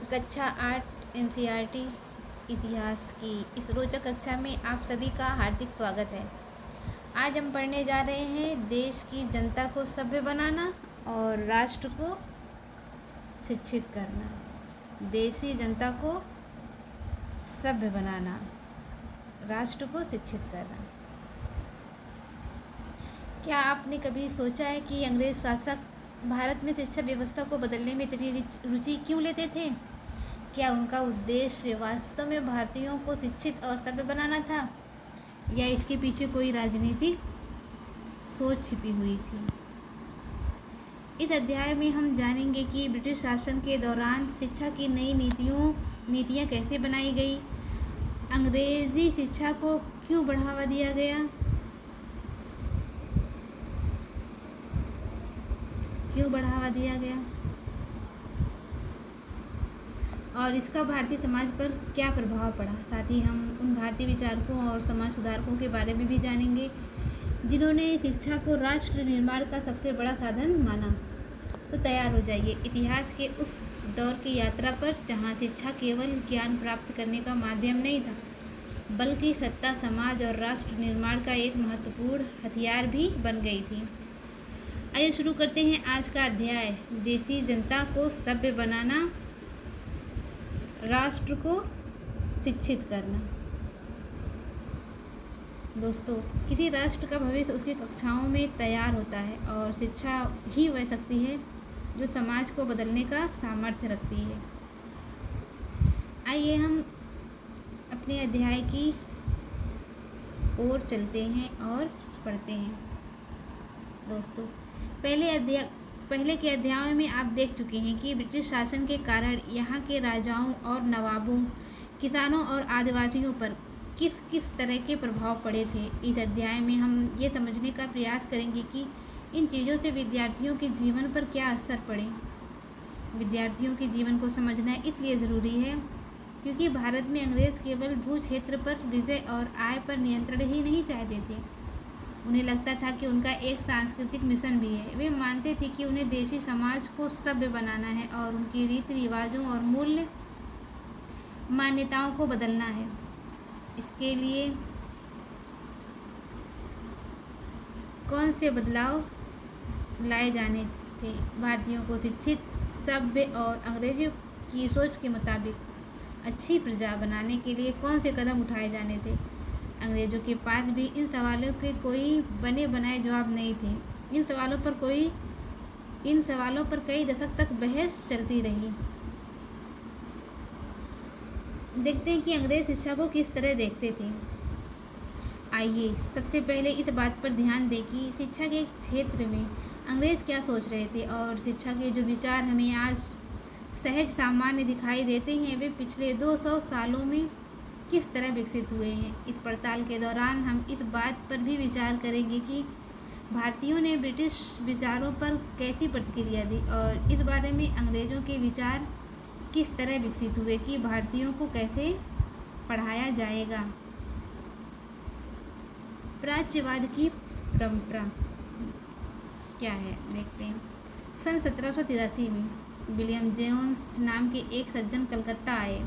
कक्षा 8 एनसीईआरटी इतिहास की इस रोचक कक्षा में आप सभी का हार्दिक स्वागत है। आज हम पढ़ने जा रहे हैं देश की जनता को सभ्य बनाना और राष्ट्र को शिक्षित करना। देशी जनता को सभ्य बनाना, राष्ट्र को शिक्षित करना। क्या आपने कभी सोचा है कि अंग्रेज शासक भारत में शिक्षा व्यवस्था को बदलने में इतनी रुचि क्यों लेते थे? क्या उनका उद्देश्य वास्तव में भारतीयों को शिक्षित और सभ्य बनाना था, या इसके पीछे कोई राजनीतिक सोच छिपी हुई थी? इस अध्याय में हम जानेंगे कि ब्रिटिश शासन के दौरान शिक्षा की नई नीतियाँ कैसे बनाई गई, अंग्रेजी शिक्षा को क्यों बढ़ावा दिया गया, और इसका भारतीय समाज पर क्या प्रभाव पड़ा। साथ ही हम उन भारतीय विचारकों और समाज सुधारकों के बारे में भी जानेंगे जिन्होंने शिक्षा को राष्ट्र निर्माण का सबसे बड़ा साधन माना। तो तैयार हो जाइए इतिहास के उस दौर की यात्रा पर जहां शिक्षा केवल ज्ञान प्राप्त करने का माध्यम नहीं था, बल्कि सत्ता, समाज और राष्ट्र निर्माण का एक महत्वपूर्ण हथियार भी बन गई थी। आइए शुरू करते हैं आज का अध्याय, देशी जनता को सभ्य बनाना, राष्ट्र को शिक्षित करना। दोस्तों, किसी राष्ट्र का भविष्य उसकी कक्षाओं में तैयार होता है और शिक्षा ही वह शक्ति है जो समाज को बदलने का सामर्थ्य रखती है। आइए हम अपने अध्याय की ओर चलते हैं और पढ़ते हैं। दोस्तों, पहले के अध्यायों में आप देख चुके हैं कि ब्रिटिश शासन के कारण यहाँ के राजाओं और नवाबों, किसानों और आदिवासियों पर किस किस तरह के प्रभाव पड़े थे। इस अध्याय में हम ये समझने का प्रयास करेंगे कि इन चीज़ों से विद्यार्थियों के जीवन पर क्या असर पड़े। विद्यार्थियों के जीवन को समझना इसलिए ज़रूरी है क्योंकि भारत में अंग्रेज़ केवल भू क्षेत्र पर विजय और आय पर नियंत्रण ही नहीं चाहते थे। उन्हें लगता था कि उनका एक सांस्कृतिक मिशन भी है। वे मानते थे कि उन्हें देशी समाज को सभ्य बनाना है और उनकी रीति रिवाजों और मूल्य मान्यताओं को बदलना है। इसके लिए कौन से बदलाव लाए जाने थे? भारतीयों को शिक्षित, सभ्य और अंग्रेजों की सोच के मुताबिक अच्छी प्रजा बनाने के लिए कौन से कदम उठाए जाने थे? अंग्रेजों के पास भी इन सवालों के कोई बने बनाए जवाब नहीं थे। इन सवालों पर कई दशक तक बहस चलती रही। देखते हैं कि अंग्रेज शिक्षा को किस तरह देखते थे। आइए सबसे पहले इस बात पर ध्यान दें कि शिक्षा के क्षेत्र में अंग्रेज क्या सोच रहे थे और शिक्षा के जो विचार हमें आज सहज सामान्य दिखाई देते हैं, वे पिछले 200 सालों में किस तरह विकसित हुए हैं। इस पड़ताल के दौरान हम इस बात पर भी विचार करेंगे कि भारतीयों ने ब्रिटिश विचारों पर कैसी प्रतिक्रिया दी और इस बारे में अंग्रेज़ों के विचार किस तरह विकसित हुए कि भारतीयों को कैसे पढ़ाया जाएगा। प्राच्यवाद की परंपरा क्या है, देखते हैं। सन 1783 में विलियम जोन्स नाम के एक सज्जन कलकत्ता आए।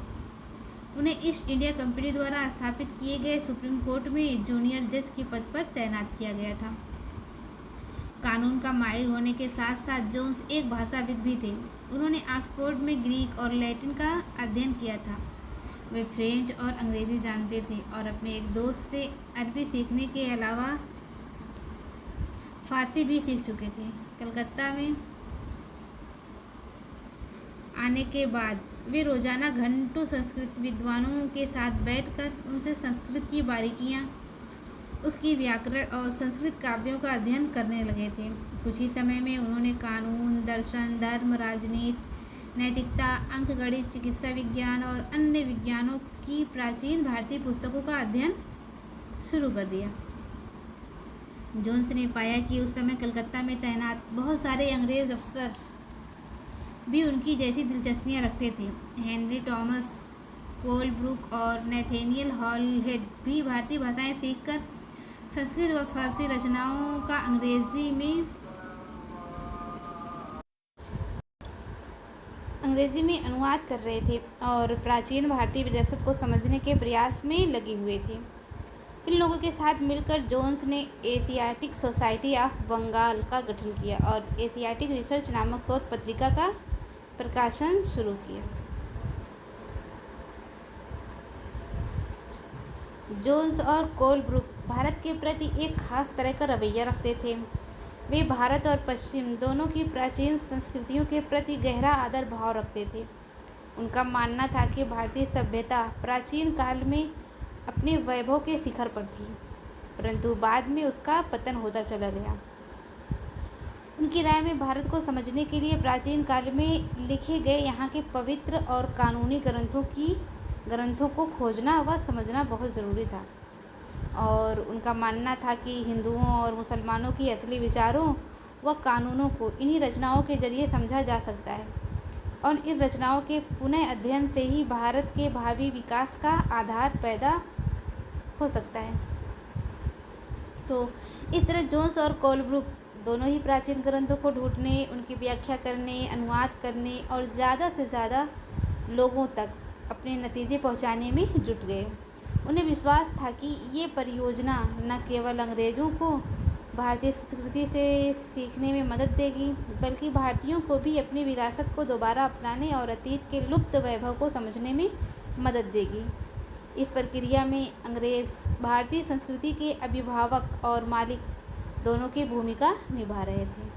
उन्हें ईस्ट इंडिया कंपनी द्वारा स्थापित किए गए सुप्रीम कोर्ट में जूनियर जज के पद पर तैनात किया गया था। कानून का माहिर होने के साथ साथ जोन्स एक भाषाविद भी थे। उन्होंने ऑक्सफोर्ड में ग्रीक और लैटिन का अध्ययन किया था। वे फ्रेंच और अंग्रेज़ी जानते थे और अपने एक दोस्त से अरबी सीखने के अलावा फारसी भी सीख चुके थे। कलकत्ता में आने के बाद वे रोज़ाना घंटों संस्कृत विद्वानों के साथ बैठकर उनसे संस्कृत की बारीकियाँ, उसकी व्याकरण और संस्कृत काव्यों का अध्ययन करने लगे थे। कुछ ही समय में उन्होंने कानून, दर्शन, धर्म, राजनीति, नैतिकता, अंकगणित, चिकित्सा विज्ञान और अन्य विज्ञानों की प्राचीन भारतीय पुस्तकों का अध्ययन शुरू कर दिया। जोन्स ने पाया कि उस समय कलकत्ता में तैनात बहुत सारे अंग्रेज़ अफसर भी उनकी जैसी दिलचस्पियां रखते थे। हेनरी टॉमस कोलब्रुक और नैथेनियल हॉलहेड भी भारतीय भाषाएं सीखकर संस्कृत व फारसी रचनाओं का अंग्रेजी में अंग्रेजी में अनुवाद कर रहे थे और प्राचीन भारतीय विरासत को समझने के प्रयास में लगे हुए थे। इन लोगों के साथ मिलकर जोन्स ने एशियाटिक सोसाइटी ऑफ बंगाल का गठन किया और एशियाटिक रिसर्च नामक शोध पत्रिका का प्रकाशन शुरू किया। जोन्स और कोलब्रुक भारत के प्रति एक खास तरह का रवैया रखते थे। वे भारत और पश्चिम दोनों की प्राचीन संस्कृतियों के प्रति गहरा आदर भाव रखते थे। उनका मानना था कि भारतीय सभ्यता प्राचीन काल में अपने वैभव के शिखर पर थी, परंतु बाद में उसका पतन होता चला गया। उनकी राय में भारत को समझने के लिए प्राचीन काल में लिखे गए यहाँ के पवित्र और कानूनी ग्रंथों को खोजना व समझना बहुत ज़रूरी था। और उनका मानना था कि हिंदुओं और मुसलमानों की असली विचारों व कानूनों को इन्हीं रचनाओं के जरिए समझा जा सकता है और इन रचनाओं के पुनः अध्ययन से ही भारत के भावी विकास का आधार पैदा हो सकता है। तो इस तरह जोन्स और कोलब्रुक दोनों ही प्राचीन ग्रंथों को ढूंढने, उनकी व्याख्या करने, अनुवाद करने और ज़्यादा से ज़्यादा लोगों तक अपने नतीजे पहुंचाने में जुट गए। उन्हें विश्वास था कि ये परियोजना न केवल अंग्रेज़ों को भारतीय संस्कृति से सीखने में मदद देगी, बल्कि भारतीयों को भी अपनी विरासत को दोबारा अपनाने और अतीत के लुप्त वैभव को समझने में मदद देगी। इस प्रक्रिया में अंग्रेज़ भारतीय संस्कृति के अभिभावक और मालिक दोनों की भूमिका निभा रहे थे।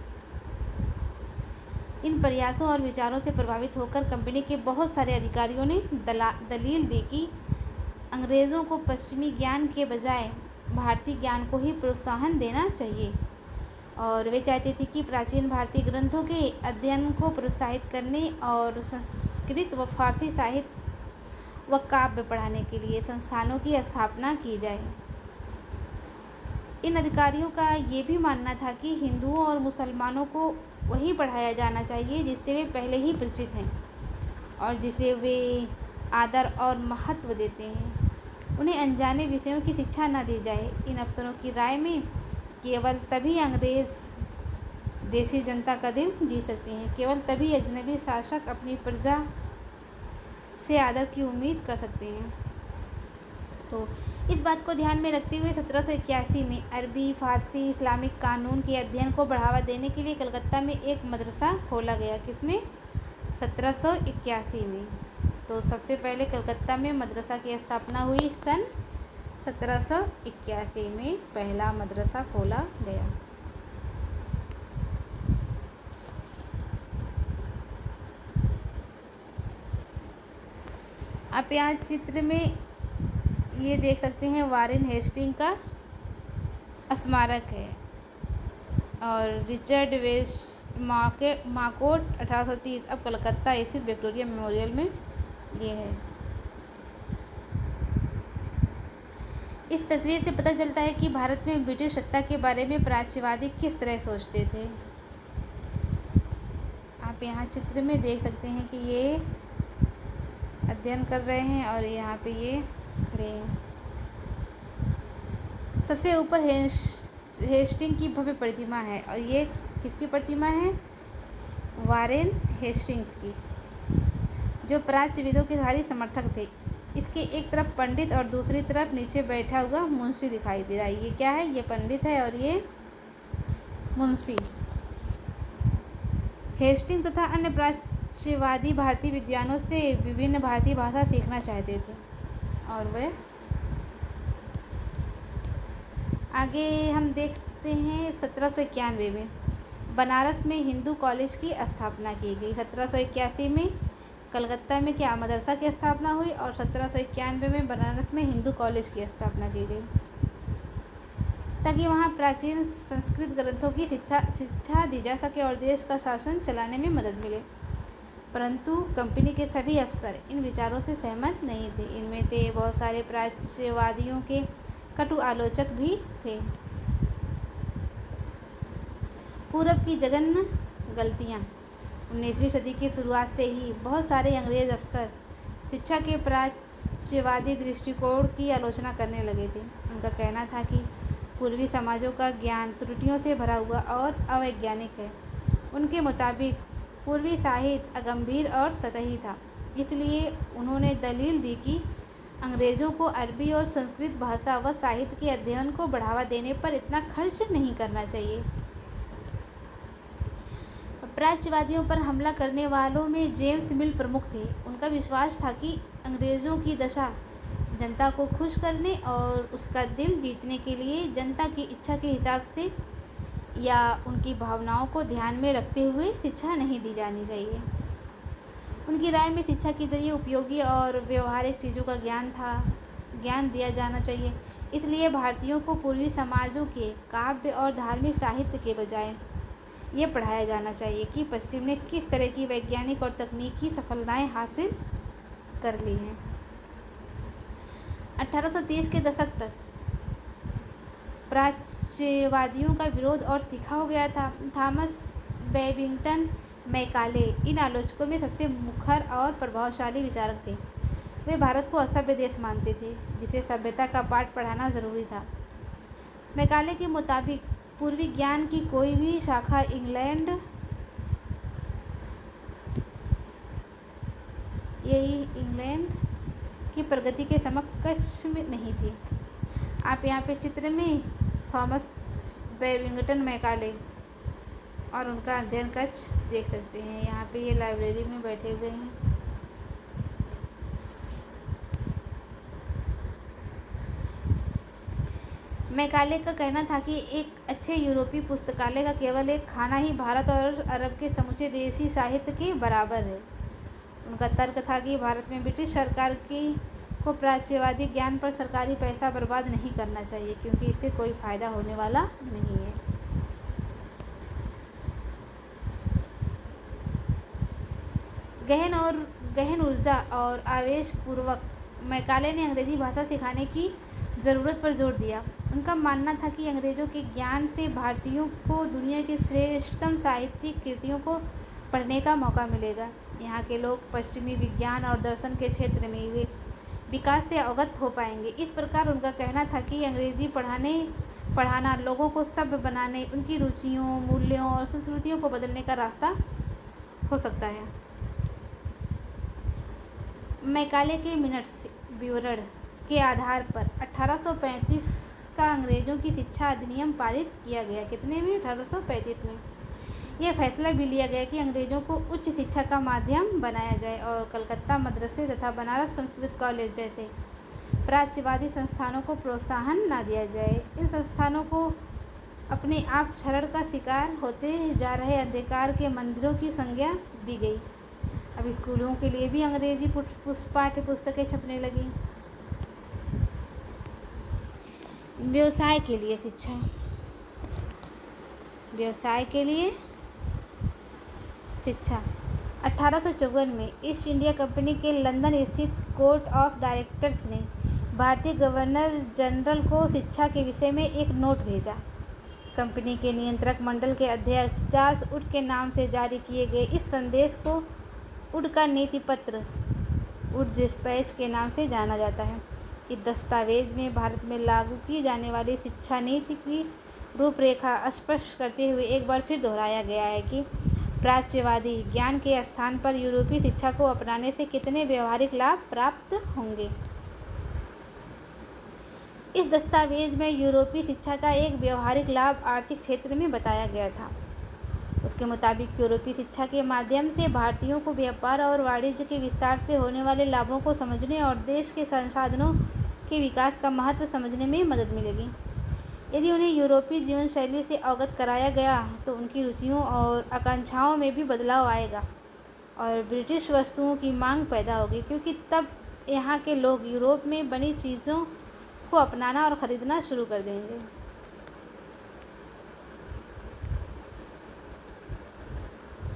इन प्रयासों और विचारों से प्रभावित होकर कंपनी के बहुत सारे अधिकारियों ने दलील दी कि अंग्रेज़ों को पश्चिमी ज्ञान के बजाय भारतीय ज्ञान को ही प्रोत्साहन देना चाहिए और वे चाहते थे कि प्राचीन भारतीय ग्रंथों के अध्ययन को प्रोत्साहित करने और संस्कृत व फारसी साहित्य व काव्य पढ़ाने के लिए संस्थानों की स्थापना की जाए। इन अधिकारियों का ये भी मानना था कि हिंदुओं और मुसलमानों को वही पढ़ाया जाना चाहिए जिससे वे पहले ही परिचित हैं और जिसे वे आदर और महत्व देते हैं। उन्हें अनजाने विषयों की शिक्षा न दी जाए। इन अफसरों की राय में केवल तभी अंग्रेज़ देसी जनता का दिल जीत सकते हैं, केवल तभी अजनबी शासक अपनी प्रजा से आदर की उम्मीद कर सकते हैं। तो इस बात को ध्यान में रखते हुए 1781 में अरबी, फारसी, इस्लामिक कानून के अध्ययन को बढ़ावा देने के लिए कलकत्ता में एक मदरसा खोला गया। किसमें? 1781 में। तो सबसे पहले कलकत्ता में मदरसा की स्थापना हुई सन 1781 में पहला मदरसा खोला गया। आप यहाँ चित्र में ये देख सकते हैं वारेन हेस्टिंग का स्मारक है और रिचर्ड वेस्ट मार्कोट 1830 अब कलकत्ता स्थित विक्टोरिया मेमोरियल में ये है। इस तस्वीर से पता चलता है कि भारत में ब्रिटिश सत्ता के बारे में प्राच्यवादी किस तरह सोचते थे। आप यहाँ चित्र में देख सकते हैं कि ये अध्ययन कर रहे हैं और यहाँ पे ये खड़े हैं। सबसे ऊपर हेस्टिंग की भव्य प्रतिमा है और ये किसकी प्रतिमा है? वारेन हेस्टिंग्स की, जो प्राच्यविदों के भारी समर्थक थे। इसके एक तरफ पंडित और दूसरी तरफ नीचे बैठा हुआ मुंशी दिखाई दे रहा है। ये क्या है? ये पंडित है और ये मुंशी। हेस्टिंग तथा अन्य प्राच्यवादी भारतीय विद्वानों से विभिन्न भारतीय भाषा सीखना चाहते थे और वे आगे हम देखते हैं 1791 में बनारस में हिंदू कॉलेज की स्थापना की गई। 1781 में कलकत्ता में क्या मदरसा की स्थापना हुई और 1791 में बनारस में हिंदू कॉलेज की स्थापना की गई ताकि वहाँ प्राचीन संस्कृत ग्रंथों की शिक्षा दी जा सके और देश का शासन चलाने में मदद मिले। परंतु कंपनी के सभी अफसर इन विचारों से सहमत नहीं थे। इनमें से बहुत सारे प्राच्यवादियों के कटु आलोचक भी थे। पूरब की जघन्य गलतियाँ। 19वीं सदी की शुरुआत से ही बहुत सारे अंग्रेज अफसर शिक्षा के प्राच्यवादी दृष्टिकोण की आलोचना करने लगे थे। उनका कहना था कि पूर्वी समाजों का ज्ञान त्रुटियों से भरा हुआ और अवैज्ञानिक है। उनके मुताबिक पूर्वी साहित्य अगंभीर और सतही था। इसलिए उन्होंने दलील दी कि अंग्रेज़ों को अरबी और संस्कृत भाषा व साहित्य के अध्ययन को बढ़ावा देने पर इतना खर्च नहीं करना चाहिए। प्राच्यवादियों पर हमला करने वालों में जेम्स मिल प्रमुख थे। उनका विश्वास था कि अंग्रेज़ों की दशा जनता को खुश करने और उसका दिल जीतने के लिए जनता की इच्छा के हिसाब से या उनकी भावनाओं को ध्यान में रखते हुए शिक्षा नहीं दी जानी चाहिए। उनकी राय में शिक्षा के जरिए उपयोगी और व्यवहारिक चीज़ों का ज्ञान दिया जाना चाहिए। इसलिए भारतीयों को पूर्वी समाजों के काव्य और धार्मिक साहित्य के बजाय ये पढ़ाया जाना चाहिए कि पश्चिम ने किस तरह की वैज्ञानिक और तकनीकी सफलताएं हासिल कर ली हैं। 1830 के दशक तक प्राच्यवादियों का विरोध और तीखा हो गया था। थॉमस बेबिंगटन मैकाले इन आलोचकों में सबसे मुखर और प्रभावशाली विचारक थे। वे भारत को असभ्य देश मानते थे जिसे सभ्यता का पाठ पढ़ाना जरूरी था। मैकाले के मुताबिक पूर्वी ज्ञान की कोई भी शाखा इंग्लैंड की प्रगति के समकक्ष में नहीं थी। आप यहाँ पे चित्र में थॉमस बेबिंगटन मैकाले और उनका अध्ययन कक्ष देख सकते हैं। यहाँ पे ये लाइब्रेरी में बैठे हुए हैं। मैकाले का कहना था कि एक अच्छे यूरोपीय पुस्तकालय का केवल एक खाना ही भारत और अरब के समूचे देसी साहित्य के बराबर है। उनका तर्क था कि भारत में ब्रिटिश सरकार को प्राच्यवादी ज्ञान पर सरकारी पैसा बर्बाद नहीं करना चाहिए क्योंकि इससे कोई फ़ायदा होने वाला नहीं है। गहन ऊर्जा और आवेशपूर्वक मैकाले ने अंग्रेज़ी भाषा सिखाने की ज़रूरत पर जोर दिया। उनका मानना था कि अंग्रेज़ों के ज्ञान से भारतीयों को दुनिया की श्रेष्ठतम साहित्यिक कृतियों को पढ़ने का मौका मिलेगा। यहाँ के लोग पश्चिमी विज्ञान और दर्शन के क्षेत्र में हुए विकास से अवगत हो पाएंगे। इस प्रकार उनका कहना था कि अंग्रेज़ी पढ़ाना लोगों को सभ्य बनाने, उनकी रुचियों, मूल्यों और संस्कृतियों को बदलने का रास्ता हो सकता है। मैकाले के मिनट्स विवरण के आधार पर 1835 का अंग्रेज़ों की शिक्षा अधिनियम पारित किया गया। कितने में? 1835 में। यह फैसला भी लिया गया कि अंग्रेज़ों को उच्च शिक्षा का माध्यम बनाया जाए और कलकत्ता मद्रासे तथा बनारस संस्कृत कॉलेज जैसे प्राच्यवादी संस्थानों को प्रोत्साहन न दिया जाए। इन संस्थानों को अपने आप क्षरण का शिकार होते जा रहे अंधकार के मंदिरों की संज्ञा दी गई। अब स्कूलों के लिए भी अंग्रेजी पाठ्य पुस्तकें छपने लगी। व्यवसाय के लिए शिक्षा। व्यवसाय के लिए शिक्षा 1854 में ईस्ट इंडिया कंपनी के लंदन स्थित कोर्ट ऑफ डायरेक्टर्स ने भारतीय गवर्नर जनरल को शिक्षा के विषय में एक नोट भेजा। कंपनी के नियंत्रक मंडल के अध्यक्ष चार्ल्स वुड के नाम से जारी किए गए इस संदेश को वुड का नीति पत्र वुड डिस्पैच के नाम से जाना जाता है। इस दस्तावेज में भारत में लागू की जाने वाली शिक्षा नीति की रूपरेखा स्पष्ट करते हुए एक बार फिर दोहराया गया है कि प्राच्यवादी ज्ञान के स्थान पर यूरोपीय शिक्षा को अपनाने से कितने व्यवहारिक लाभ प्राप्त होंगे। इस दस्तावेज में यूरोपीय शिक्षा का एक व्यवहारिक लाभ आर्थिक क्षेत्र में बताया गया था। उसके मुताबिक यूरोपीय शिक्षा के माध्यम से भारतीयों को व्यापार और वाणिज्य के विस्तार से होने वाले लाभों को समझने और देश के संसाधनों के विकास का महत्व समझने में मदद मिलेगी। यदि उन्हें यूरोपीय जीवन शैली से अवगत कराया गया तो उनकी रुचियों और आकांक्षाओं में भी बदलाव आएगा और ब्रिटिश वस्तुओं की मांग पैदा होगी, क्योंकि तब यहाँ के लोग यूरोप में बनी चीज़ों को अपनाना और ख़रीदना शुरू कर देंगे।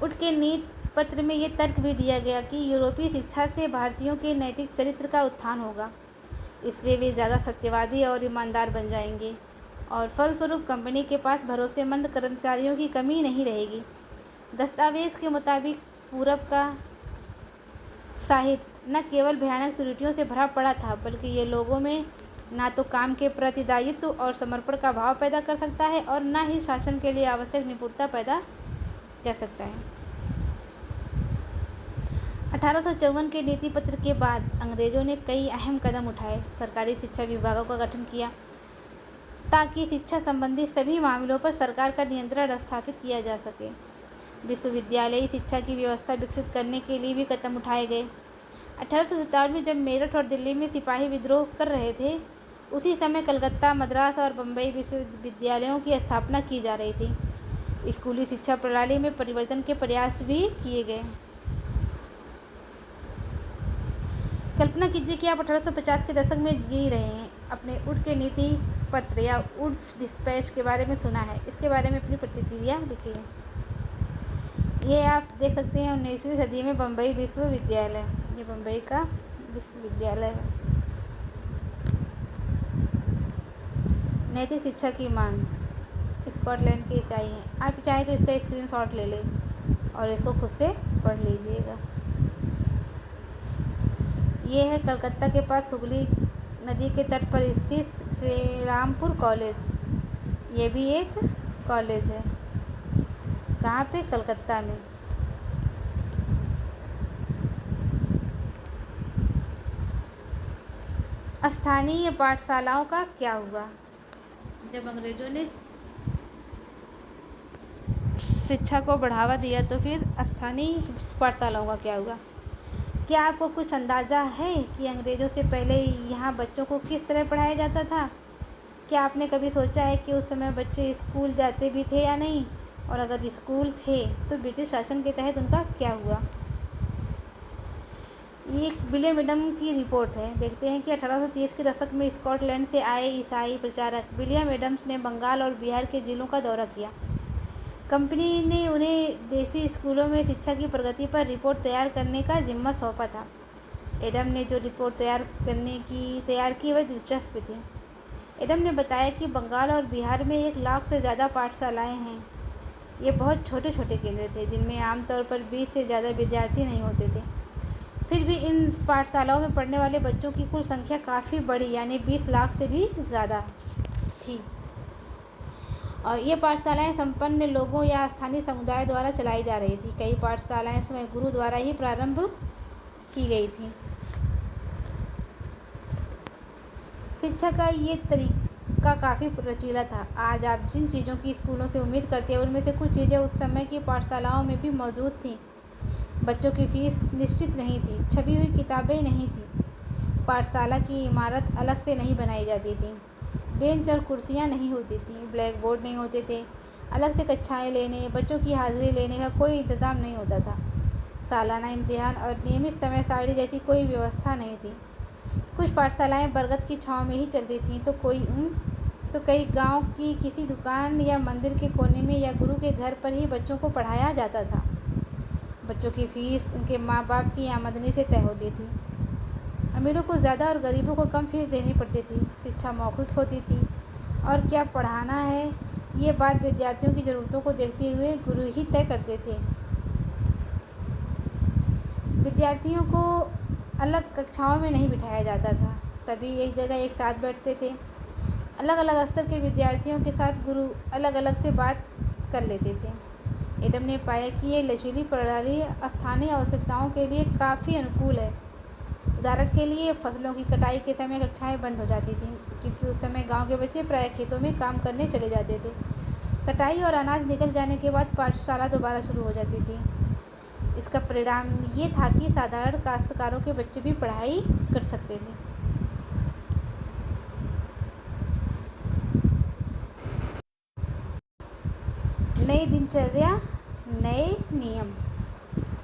वुड के नीति पत्र में ये तर्क भी दिया गया कि यूरोपीय शिक्षा से भारतीयों के नैतिक चरित्र का उत्थान होगा, इसलिए वे ज़्यादा सत्यवादी और ईमानदार बन जाएंगे और फलस्वरूप कंपनी के पास भरोसेमंद कर्मचारियों की कमी नहीं रहेगी। दस्तावेज के मुताबिक पूरब का साहित्य न केवल भयानक त्रुटियों से भरा पड़ा था, बल्कि ये लोगों में ना तो काम के प्रति दायित्व और समर्पण का भाव पैदा कर सकता है और न ही शासन के लिए आवश्यक निपुणता पैदा कर सकता है। 1854 के नीति पत्र के बाद अंग्रेजों ने कई अहम कदम उठाए। सरकारी शिक्षा विभागों का गठन किया ताकि शिक्षा संबंधी सभी मामलों पर सरकार का नियंत्रण स्थापित किया जा सके। विश्वविद्यालयी शिक्षा की व्यवस्था विकसित करने के लिए भी कदम उठाए गए। 1857 में जब मेरठ और दिल्ली में सिपाही विद्रोह कर रहे थे, उसी समय कलकत्ता, मद्रास और बम्बई विश्वविद्यालयों की स्थापना की जा रही थी। स्कूली शिक्षा प्रणाली में परिवर्तन के प्रयास भी किए गए। कल्पना कीजिए कि आप 1850 के दशक में जी रहे हैं। अपने उड के नीति पत्र या वुड्स डिस्पैच के बारे में सुना है। इसके बारे में अपनी प्रतिक्रिया लिखिए। ये आप देख सकते हैं 19वीं सदी में बम्बई विश्वविद्यालय, ये बम्बई का विश्वविद्यालय है। नैतिक शिक्षा की मांग, स्कॉटलैंड के ईसाई हैं। आप चाहें तो इसका स्क्रीनशॉट ले लें और इसको खुद से पढ़ लीजिएगा। ये है कलकत्ता के पास हुगली नदी के तट पर स्थित श्री रामपुर कॉलेज। ये भी एक कॉलेज है। कहाँ पे? कलकत्ता में। स्थानीय पाठशालाओं का क्या हुआ? जब अंग्रेजों ने शिक्षा को बढ़ावा दिया तो फिर स्थानीय पाठशालाओं का क्या हुआ? क्या आपको कुछ अंदाज़ा है कि अंग्रेज़ों से पहले यहाँ बच्चों को किस तरह पढ़ाया जाता था? क्या आपने कभी सोचा है कि उस समय बच्चे स्कूल जाते भी थे या नहीं, और अगर स्कूल थे तो ब्रिटिश शासन के तहत उनका क्या हुआ? ये विलियम एडम की रिपोर्ट है। देखते हैं कि 1830 के दशक में स्कॉटलैंड से आए ईसाई प्रचारक विलियम एडम्स ने बंगाल और बिहार के जिलों का दौरा किया। कंपनी ने उन्हें देशी स्कूलों में शिक्षा की प्रगति पर रिपोर्ट तैयार करने का जिम्मा सौंपा था। एडम ने जो रिपोर्ट तैयार की वह दिलचस्प थी। एडम ने बताया कि बंगाल और बिहार में 1 लाख से ज़्यादा पाठशालाएं हैं। ये बहुत छोटे छोटे केंद्र थे जिनमें आमतौर पर 20 से ज़्यादा विद्यार्थी नहीं होते थे। फिर भी इन पाठशालाओं में पढ़ने वाले बच्चों की कुल संख्या काफ़ी बड़ी, यानी 20 लाख से भी ज़्यादा थी। और ये पाठशालाएं संपन्न लोगों या स्थानीय समुदाय द्वारा चलाई जा रही थी। कई पाठशालाएं स्वयं गुरु द्वारा ही प्रारंभ की गई थी। शिक्षा का ये तरीका काफ़ी लचीला था। आज आप जिन चीज़ों की स्कूलों से उम्मीद करते हैं उनमें से कुछ चीज़ें उस समय की पाठशालाओं में भी मौजूद थीं। बच्चों की फीस निश्चित नहीं थी, छपी हुई किताबें नहीं थी, पाठशाला की इमारत अलग से नहीं बनाई जाती थी, बेंच और कुर्सियां नहीं होती थी, ब्लैक बोर्ड नहीं होते थे, अलग से कक्षाएं लेने, बच्चों की हाजिरी लेने का कोई इंतज़ाम नहीं होता था। सालाना इम्तिहान और नियमित समय सारणी जैसी कोई व्यवस्था नहीं थी। कुछ पाठशालाएं बरगद की छाँव में ही चलती थीं, तो कई गांव की किसी दुकान या मंदिर के कोने में या गुरु के घर पर ही बच्चों को पढ़ाया जाता था। बच्चों की फ़ीस उनके माँ बाप की आमदनी से तय होती थी। अमीरों को ज़्यादा और गरीबों को कम फीस देनी पड़ती थी। शिक्षा मौखिक होती थी और क्या पढ़ाना है ये बात विद्यार्थियों की ज़रूरतों को देखते हुए गुरु ही तय करते थे। विद्यार्थियों को अलग कक्षाओं में नहीं बिठाया जाता था, सभी एक जगह एक साथ बैठते थे। अलग अलग स्तर के विद्यार्थियों के साथ गुरु अलग अलग से बात कर लेते थे। एडम ने पाया कि ये लचीली प्रणाली स्थानीय आवश्यकताओं के लिए काफ़ी अनुकूल है। उदाहरण के लिए फसलों की कटाई के समय कक्षाएं बंद हो जाती थीं, क्योंकि उस समय गांव के बच्चे प्रायः खेतों में काम करने चले जाते थे। कटाई और अनाज निकल जाने के बाद पाठशाला दोबारा शुरू हो जाती थी। इसका परिणाम ये था कि साधारण काश्तकारों के बच्चे भी पढ़ाई कर सकते थे। नई दिनचर्या, नए नियम।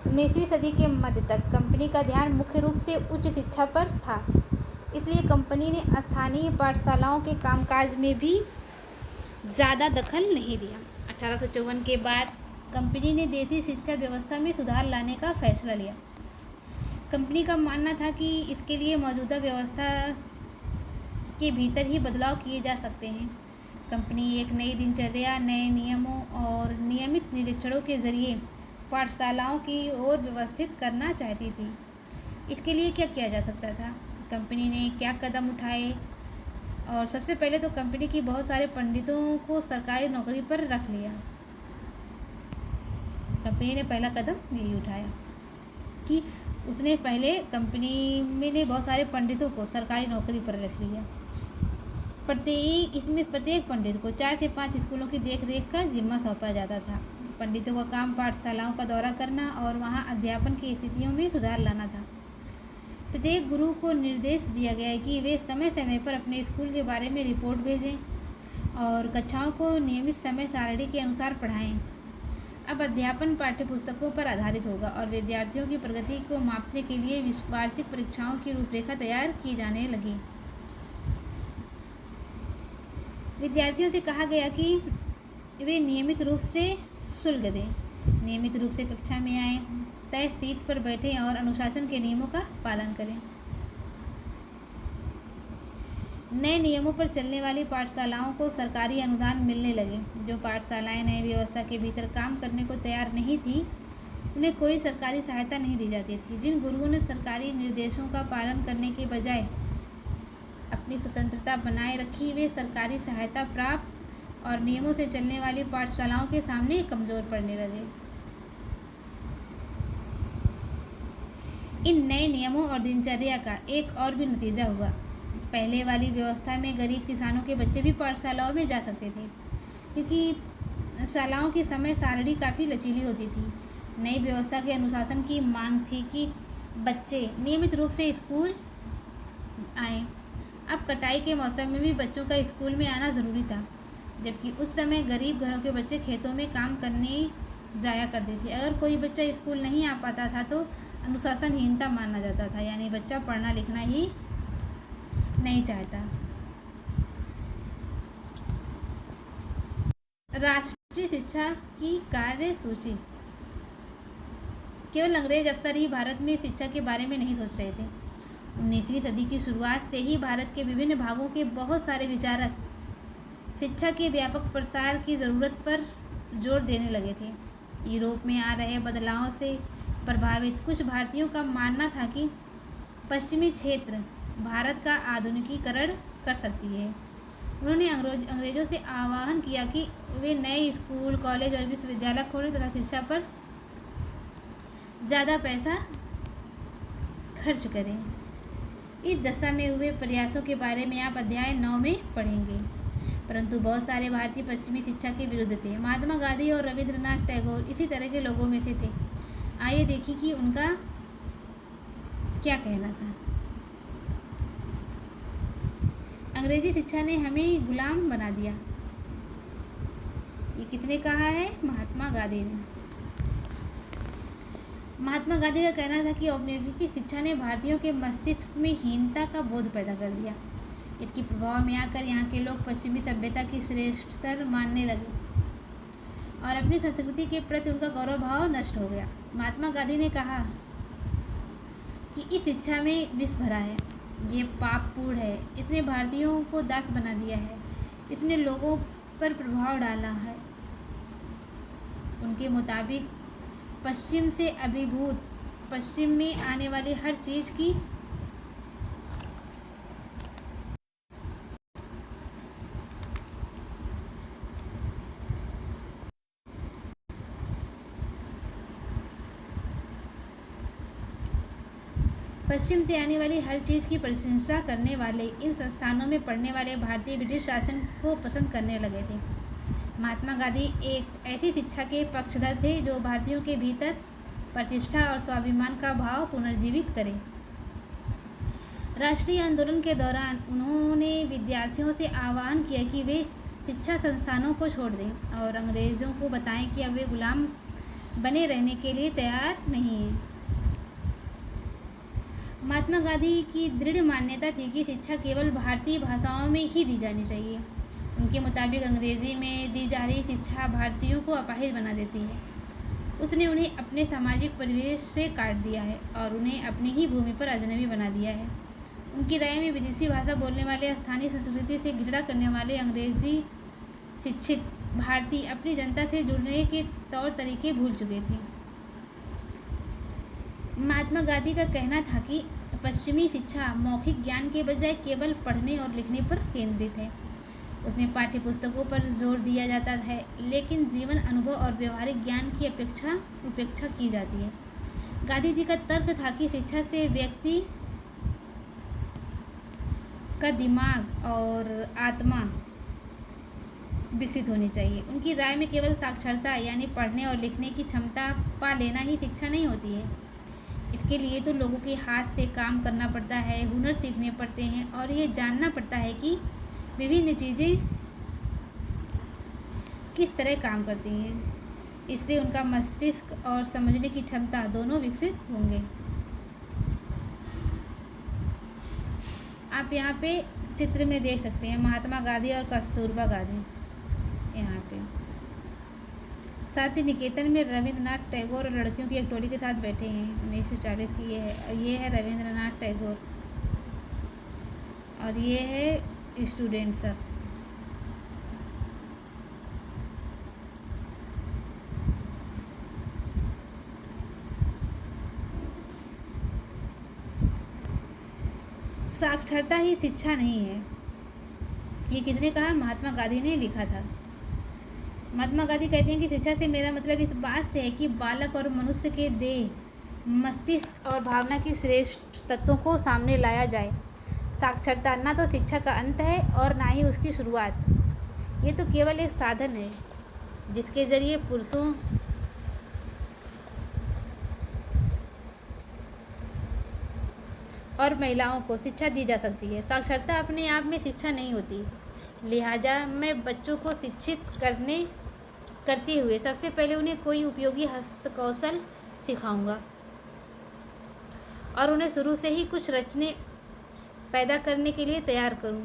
19वीं सदी के मध्य तक कंपनी का ध्यान मुख्य रूप से उच्च शिक्षा पर था, इसलिए कंपनी ने स्थानीय पाठशालाओं के कामकाज में भी ज़्यादा दखल नहीं दिया। 1854 के बाद कंपनी ने देशी शिक्षा व्यवस्था में सुधार लाने का फैसला लिया। कंपनी का मानना था कि इसके लिए मौजूदा व्यवस्था के भीतर ही बदलाव किए जा सकते हैं। कंपनी एक नई दिनचर्या, नए नियमों और नियमित निरीक्षणों के जरिए पाठशालाओं की ओर व्यवस्थित करना चाहती थी। इसके लिए क्या किया जा सकता था? कंपनी ने क्या कदम उठाए? और सबसे पहले तो कंपनी की बहुत सारे पंडितों को सरकारी नौकरी पर रख लिया। कंपनी ने पहला कदम यही उठाया। कि उसने पहले कंपनी में ने बहुत सारे पंडितों को सरकारी नौकरी पर रख लिया। प्रत्येक पंडित को 4 से 5 स्कूलों की देखरेख का जिम्मा सौंपा जाता था। पंडितों का काम पाठशालाओं का दौरा करना और वहां अध्यापन की स्थितियों में सुधार लाना था। प्रत्येक गुरु को निर्देश दिया गया कि वे समय समय पर अपने स्कूल के बारे में रिपोर्ट भेजें और कक्षाओं को नियमित समय सारणी के अनुसार पढ़ाएं। अब अध्यापन पाठ्यपुस्तकों पर आधारित होगा और विद्यार्थियों की प्रगति को मापने के लिए वार्षिक परीक्षाओं की रूपरेखा तैयार की जाने लगी। विद्यार्थियों से कहा गया कि वे नियमित रूप से शुल्क दें, नियमित रूप से कक्षा में आएं, तय सीट पर बैठें और अनुशासन के नियमों का पालन करें। नए नियमों पर चलने वाली पाठशालाओं को सरकारी अनुदान मिलने लगे। जो पाठशालाएं नई व्यवस्था के भीतर काम करने को तैयार नहीं थी, उन्हें कोई सरकारी सहायता नहीं दी जाती थी। जिन गुरुओं ने सरकारी निर्देशों का पालन करने के बजाय अपनी स्वतंत्रता बनाए रखी, वे सरकारी सहायता प्राप्त और नियमों से चलने वाली पाठशालाओं के सामने कमजोर पड़ने लगे। इन नए नियमों और दिनचर्या का एक और भी नतीजा हुआ। पहले वाली व्यवस्था में गरीब किसानों के बच्चे भी पाठशालाओं में जा सकते थे, क्योंकि शालाओं की समय सारणी काफ़ी लचीली होती थी। नई व्यवस्था के अनुशासन की मांग थी कि बच्चे नियमित रूप से स्कूल आएं। अब कटाई के मौसम में भी बच्चों का स्कूल में आना ज़रूरी था, जबकि उस समय गरीब घरों के बच्चे खेतों में काम करने जाया करते थे। अगर कोई बच्चा स्कूल नहीं आ पाता था तो अनुशासनहीनता माना जाता था, यानी बच्चा पढ़ना लिखना ही नहीं चाहता। राष्ट्रीय शिक्षा की कार्यसूची। केवल अंग्रेज अफसर ही भारत में शिक्षा के बारे में नहीं सोच रहे थे। 19वीं सदी की शुरुआत से ही भारत के विभिन्न भागों के बहुत सारे विचारक शिक्षा के व्यापक प्रसार की ज़रूरत पर जोर देने लगे थे। यूरोप में आ रहे बदलावों से प्रभावित कुछ भारतीयों का मानना था कि पश्चिमी क्षेत्र भारत का आधुनिकीकरण कर सकती है। उन्होंने अंग्रेजों से आह्वान किया कि वे नए स्कूल, कॉलेज और विश्वविद्यालय खोलें तथा शिक्षा पर ज़्यादा पैसा खर्च करें। इस दशा में हुए प्रयासों के बारे में आप अध्याय 9 में पढ़ेंगे। परंतु बहुत सारे भारतीय पश्चिमी शिक्षा के विरुद्ध थे। महात्मा गांधी और रविंद्रनाथ टैगोर इसी तरह के लोगों में से थे। आइए देखिए कि उनका क्या कहना था। अंग्रेजी शिक्षा ने हमें गुलाम बना दिया। ये किसने कहा है? महात्मा गांधी ने। महात्मा गांधी का कहना था कि औपनिवेशिक शिक्षा ने भारतीयों के मस्तिष्क में हीनता का बोध पैदा कर दिया। इसके प्रभाव में आकर यहाँ के लोग पश्चिमी सभ्यता की श्रेष्ठतर मानने लगे और अपनी संस्कृति के प्रति उनका गौरव भाव नष्ट हो गया। महात्मा गांधी ने कहा कि इस शिक्षा में विष भरा है, ये पापपूर्ण है, इसने भारतीयों को दास बना दिया है, इसने लोगों पर प्रभाव डाला है। उनके मुताबिक पश्चिम से अभिभूत पश्चिम में आने वाली हर चीज़ की प्रशंसा करने वाले इन संस्थानों में पढ़ने वाले भारतीय ब्रिटिश शासन को पसंद करने लगे थे। महात्मा गांधी एक ऐसी शिक्षा के पक्षधर थे जो भारतीयों के भीतर प्रतिष्ठा और स्वाभिमान का भाव पुनर्जीवित करे। राष्ट्रीय आंदोलन के दौरान उन्होंने विद्यार्थियों से आह्वान किया कि वे शिक्षा संस्थानों को छोड़ दें और अंग्रेज़ों को बताएं कि अब वे गुलाम बने रहने के लिए तैयार नहीं हैं। महात्मा गांधी की दृढ़ मान्यता थी कि शिक्षा केवल भारतीय भाषाओं में ही दी जानी चाहिए। उनके मुताबिक अंग्रेजी में दी जा रही शिक्षा भारतीयों को अपाहिज बना देती है। उसने उन्हें अपने सामाजिक परिवेश से काट दिया है और उन्हें अपनी ही भूमि पर अजनबी बना दिया है। उनकी राय में विदेशी भाषा बोलने वाले, स्थानीय संस्कृति से घृणा करने वाले अंग्रेजी शिक्षित भारतीय अपनी जनता से जुड़ने के तौर तरीके भूल चुके थे। महात्मा गांधी का कहना था कि पश्चिमी शिक्षा मौखिक ज्ञान के बजाय केवल पढ़ने और लिखने पर केंद्रित है। उसमें पाठ्यपुस्तकों पर जोर दिया जाता है, लेकिन जीवन अनुभव और व्यवहारिक ज्ञान की उपेक्षा की जाती है। गांधी जी का तर्क था कि शिक्षा से व्यक्ति का दिमाग और आत्मा विकसित होनी चाहिए। उनकी राय में केवल साक्षरता यानी पढ़ने और लिखने की क्षमता पा लेना ही शिक्षा नहीं होती है। इसके लिए तो लोगों के हाथ से काम करना पड़ता है, हुनर सीखने पड़ते हैं और ये जानना पड़ता है कि विभिन्न चीज़ें किस तरह काम करती हैं। इससे उनका मस्तिष्क और समझने की क्षमता दोनों विकसित होंगे। आप यहाँ पे चित्र में देख सकते हैं महात्मा गांधी और कस्तूरबा गांधी। यहाँ पे शांति निकेतन में रविंद्रनाथ टैगोर और लड़कियों की एक टोली के साथ बैठे हैं। 1940 की ये है रविंद्रनाथ टैगोर और ये है स्टूडेंट सब। साक्षरता ही शिक्षा नहीं है, ये किसने कहा? महात्मा गांधी ने लिखा था। महात्मा गांधी कहते हैं कि शिक्षा से मेरा मतलब इस बात से है कि बालक और मनुष्य के देह, मस्तिष्क और भावना की श्रेष्ठ तत्वों को सामने लाया जाए। साक्षरता ना तो शिक्षा का अंत है और ना ही उसकी शुरुआत। ये तो केवल एक साधन है जिसके जरिए पुरुषों और महिलाओं को शिक्षा दी जा सकती है। साक्षरता अपने आप में शिक्षा नहीं होती। लिहाजा मैं बच्चों को शिक्षित करते हुए सबसे पहले उन्हें कोई उपयोगी हस्तकौशल सिखाऊंगा और उन्हें शुरू से ही कुछ रचने पैदा करने के लिए तैयार करूं।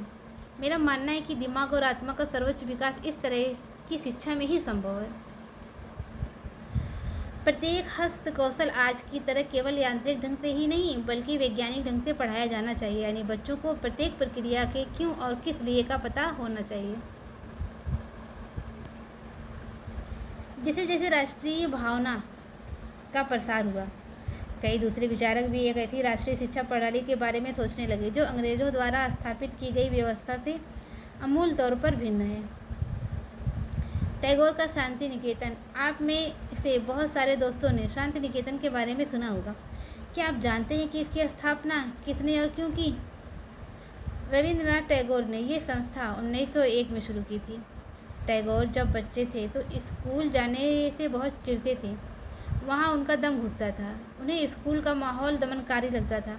मेरा मानना है कि दिमाग और आत्मा का सर्वोच्च विकास इस तरह की शिक्षा में ही संभव है। प्रत्येक हस्तकौशल आज की तरह केवल यांत्रिक ढंग से ही नहीं बल्कि वैज्ञानिक ढंग से पढ़ाया जाना चाहिए। यानी बच्चों को प्रत्येक प्रक्रिया के क्यों और किस लिए का पता होना चाहिए। जैसे जैसे राष्ट्रीय भावना का प्रसार हुआ, कई दूसरे विचारक भी एक ऐसी राष्ट्रीय शिक्षा प्रणाली के बारे में सोचने लगे जो अंग्रेजों द्वारा स्थापित की गई व्यवस्था से अमूल तौर पर भिन्न है। टैगोर का शांति निकेतन। आप में से बहुत सारे दोस्तों ने शांति निकेतन के बारे में सुना होगा। क्या आप जानते हैं कि इसकी स्थापना किसने और क्यों की? रविंद्रनाथ टैगोर ने ये संस्था 1901 में शुरू की थी। टैगोर जब बच्चे थे तो स्कूल जाने से बहुत चिढ़ते थे। वहाँ उनका दम घुटता था। उन्हें स्कूल का माहौल दमनकारी लगता था।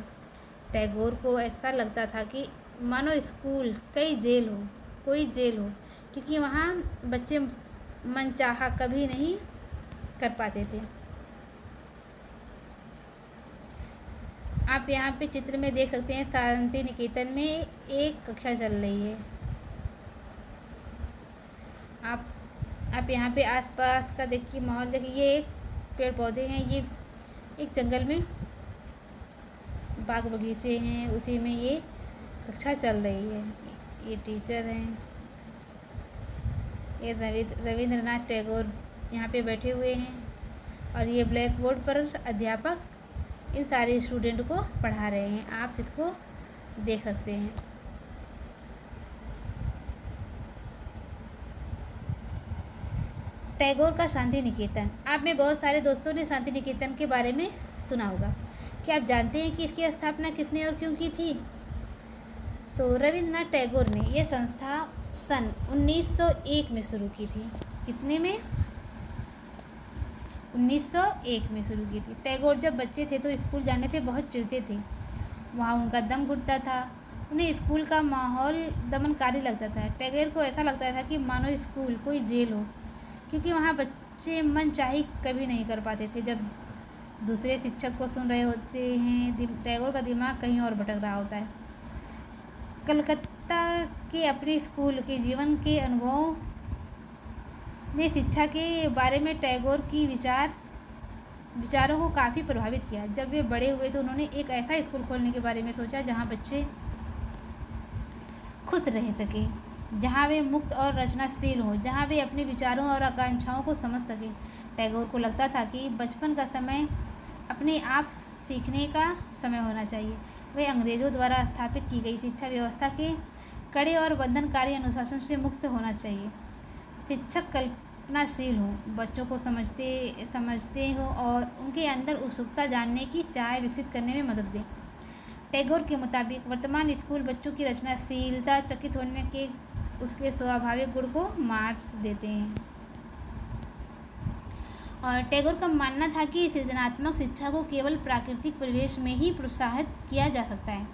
टैगोर को ऐसा लगता था कि मानो स्कूल कोई जेल हो, क्योंकि वहाँ बच्चे मनचाहा कभी नहीं कर पाते थे। आप यहाँ पे चित्र में देख सकते हैं शांति निकेतन में एक कक्षा चल रही है। आप यहाँ पे आसपास का देखिए माहौल देखिए। ये एक पेड़ पौधे हैं, ये एक जंगल में बाग बगीचे हैं, उसी में ये कक्षा चल रही है। ये टीचर हैं, ये रविंद्रनाथ टैगोर यहाँ पे बैठे हुए हैं और ये ब्लैक बोर्ड पर अध्यापक इन सारे स्टूडेंट को पढ़ा रहे हैं। आप इसको देख सकते हैं। टैगोर का शांति निकेतन। आप में बहुत सारे दोस्तों ने शांति निकेतन के बारे में सुना होगा। क्या आप जानते हैं कि इसकी स्थापना किसने और क्यों की थी? तो रविंद्रनाथ टैगोर ने यह संस्था सन 1901 में शुरू की थी। कितने में? 1901 में शुरू की थी। टैगोर जब बच्चे थे तो स्कूल जाने से बहुत चिढ़ते थे। वहाँ उनका दम घुटता था। उन्हें स्कूल का माहौल दमनकारी लगता था। टैगोर को ऐसा लगता था कि मानो स्कूल कोई जेल हो, क्योंकि वहाँ बच्चे मनचाही कभी नहीं कर पाते थे। जब दूसरे शिक्षक को सुन रहे होते हैं, टैगोर का दिमाग कहीं और भटक रहा होता है। कलकत्ता के अपने स्कूल के जीवन के अनुभवों ने शिक्षा के बारे में टैगोर की विचारों को काफ़ी प्रभावित किया। जब वे बड़े हुए तो उन्होंने एक ऐसा स्कूल खोलने के बारे में सोचा जहाँ बच्चे खुश रह सकें, जहाँ वे मुक्त और रचनाशील हों, जहाँ वे अपने विचारों और आकांक्षाओं को समझ सकें। टैगोर को लगता था कि बचपन का समय अपने आप सीखने का समय होना चाहिए। वे अंग्रेज़ों द्वारा स्थापित की गई शिक्षा व्यवस्था के कड़े और बंधनकारी अनुशासन से मुक्त होना चाहिए। शिक्षक कल्पनाशील हो, बच्चों को समझते हो और उनके अंदर उत्सुकता जानने की चाह विकसित करने में मदद दें। टैगोर के मुताबिक वर्तमान स्कूल बच्चों की रचनाशीलता, चकित होने के उसके स्वाभाविक गुण को मार देते हैं। और टैगोर का मानना था कि सृजनात्मक शिक्षा को केवल प्राकृतिक परिवेश में ही प्रोत्साहित किया जा सकता है।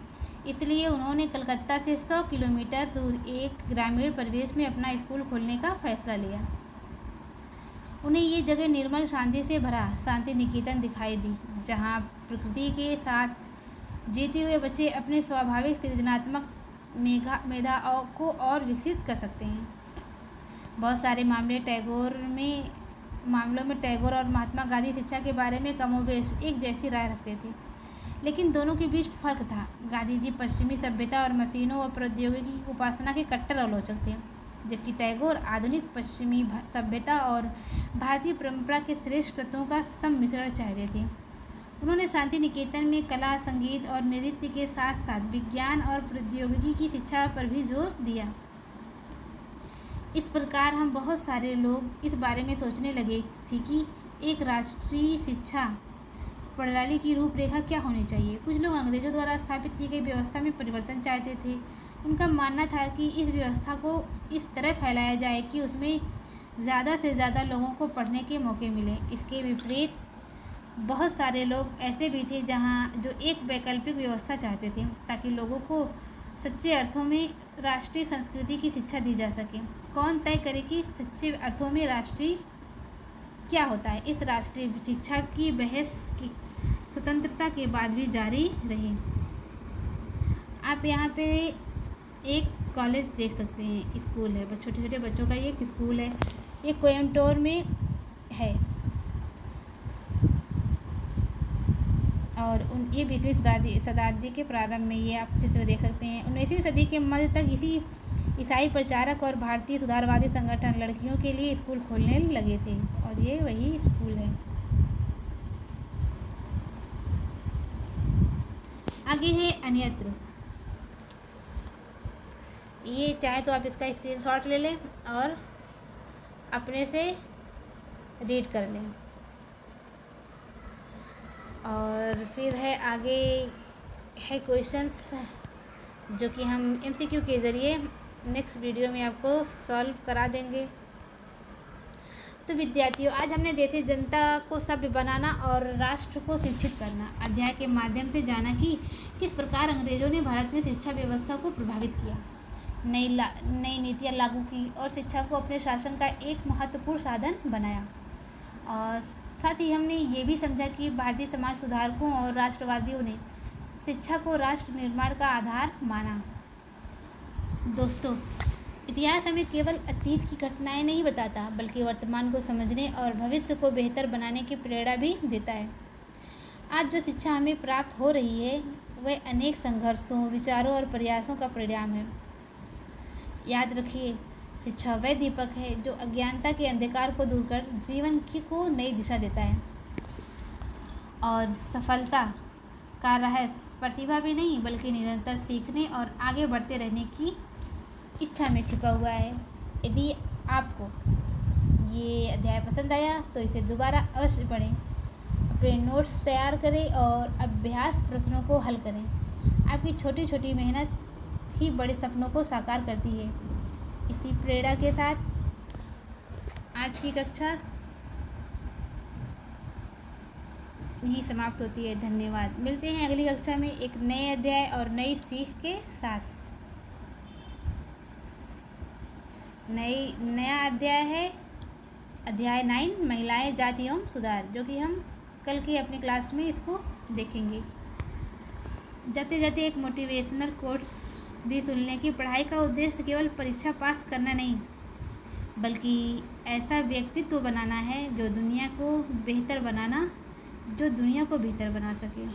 इसलिए उन्होंने कलकत्ता से 100 किलोमीटर दूर एक ग्रामीण परिवेश में अपना स्कूल खोलने का फैसला लिया। उन्हें ये जगह निर्मल शांति से भरा शांति निकेतन दिखाई दी, जहाँ प्रकृति के साथ जीते हुए बच्चे अपने स्वाभाविक सृजनात्मक मेधा को और विकसित कर सकते हैं। बहुत सारे मामलों में टैगोर और महात्मा गांधी शिक्षा के बारे में कमोबेश एक जैसी राय रखते थे, लेकिन दोनों के बीच फर्क था। गांधी जी पश्चिमी सभ्यता और मशीनों और प्रौद्योगिकी की उपासना के कट्टर आलोचक थे, जबकि टैगोर आधुनिक पश्चिमी सभ्यता और भारतीय परंपरा के श्रेष्ठ तत्वों का सम्मिश्रण चाहते थे। उन्होंने शांति निकेतन में कला, संगीत और नृत्य के साथ साथ विज्ञान और प्रौद्योगिकी की शिक्षा पर भी जोर दिया। इस प्रकार हम बहुत सारे लोग इस बारे में सोचने लगे थे कि एक राष्ट्रीय शिक्षा प्रणाली की रूपरेखा क्या होनी चाहिए। कुछ लोग अंग्रेजों द्वारा स्थापित की गई व्यवस्था में परिवर्तन चाहते थे। उनका मानना था कि इस व्यवस्था को इस तरह फैलाया जाए कि उसमें ज़्यादा से ज़्यादा लोगों को पढ़ने के मौके मिले। इसके विपरीत बहुत सारे लोग ऐसे भी थे जो एक वैकल्पिक व्यवस्था चाहते थे, ताकि लोगों को सच्चे अर्थों में राष्ट्रीय संस्कृति की शिक्षा दी जा सके। कौन तय करे कि सच्चे अर्थों में राष्ट्रीय क्या होता है? इस राष्ट्रीय शिक्षा की बहस की स्वतंत्रता के बाद भी जारी रही। आप यहाँ पे एक कॉलेज देख सकते हैं, स्कूल है, छोटे छोटे बच्चों का ये एक स्कूल है। ये कोयम्बटूर में है और ये 20वीं शताब्दी के प्रारंभ में ये आप चित्र देख सकते हैं। 19वीं सदी के मध्य तक इसी ईसाई प्रचारक और भारतीय सुधारवादी संगठन लड़कियों के लिए स्कूल खोलने लगे थे, और ये वही स्कूल है। आगे है अन्यत्र। ये चाहे तो आप इसका स्क्रीनशॉट ले लें और अपने से रीड कर लें। और फिर है आगे है क्वेश्चंस, जो कि हम MCQ के ज़रिए नेक्स्ट वीडियो में आपको सॉल्व करा देंगे। तो विद्यार्थियों, आज हमने देश जनता को सभ्य बनाना और राष्ट्र को शिक्षित करना अध्याय के माध्यम से जाना कि किस प्रकार अंग्रेजों ने भारत में शिक्षा व्यवस्था को प्रभावित किया, नई नीतियाँ लागू की और शिक्षा को अपने शासन का एक महत्वपूर्ण साधन बनाया। और साथ ही हमने ये भी समझा कि भारतीय समाज सुधारकों और राष्ट्रवादियों ने शिक्षा को राष्ट्र निर्माण का आधार माना। दोस्तों, इतिहास हमें केवल अतीत की घटनाएं नहीं बताता, बल्कि वर्तमान को समझने और भविष्य को बेहतर बनाने की प्रेरणा भी देता है। आज जो शिक्षा हमें प्राप्त हो रही है, वह अनेक संघर्षों, विचारों और प्रयासों का परिणाम है। याद रखिए, शिक्षा वह दीपक है जो अज्ञानता के अंधकार को दूर कर जीवन को नई दिशा देता है। और सफलता का रहस्य प्रतिभा भी नहीं, बल्कि निरंतर सीखने और आगे बढ़ते रहने की इच्छा में छिपा हुआ है। यदि आपको ये अध्याय पसंद आया तो इसे दोबारा अवश्य पढ़ें, अपने नोट्स तैयार करें और अभ्यास प्रश्नों को हल करें। आपकी छोटी छोटी मेहनत ही बड़े सपनों को साकार करती है। इसी प्रेरणा के साथ आज की कक्षा यहीं समाप्त होती है। धन्यवाद। मिलते हैं अगली कक्षा में एक नए अध्याय और नई सीख के साथ। नया अध्याय है अध्याय 9 महिलाएं, जाति एवं सुधार, जो कि हम कल की अपनी क्लास में इसको देखेंगे। जाते जाते एक मोटिवेशनल कोट्स भी सुन लें कि पढ़ाई का उद्देश्य केवल परीक्षा पास करना नहीं, बल्कि ऐसा व्यक्तित्व बनाना है जो दुनिया को बेहतर बना सके।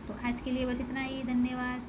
तो आज के लिए बस इतना ही। धन्यवाद।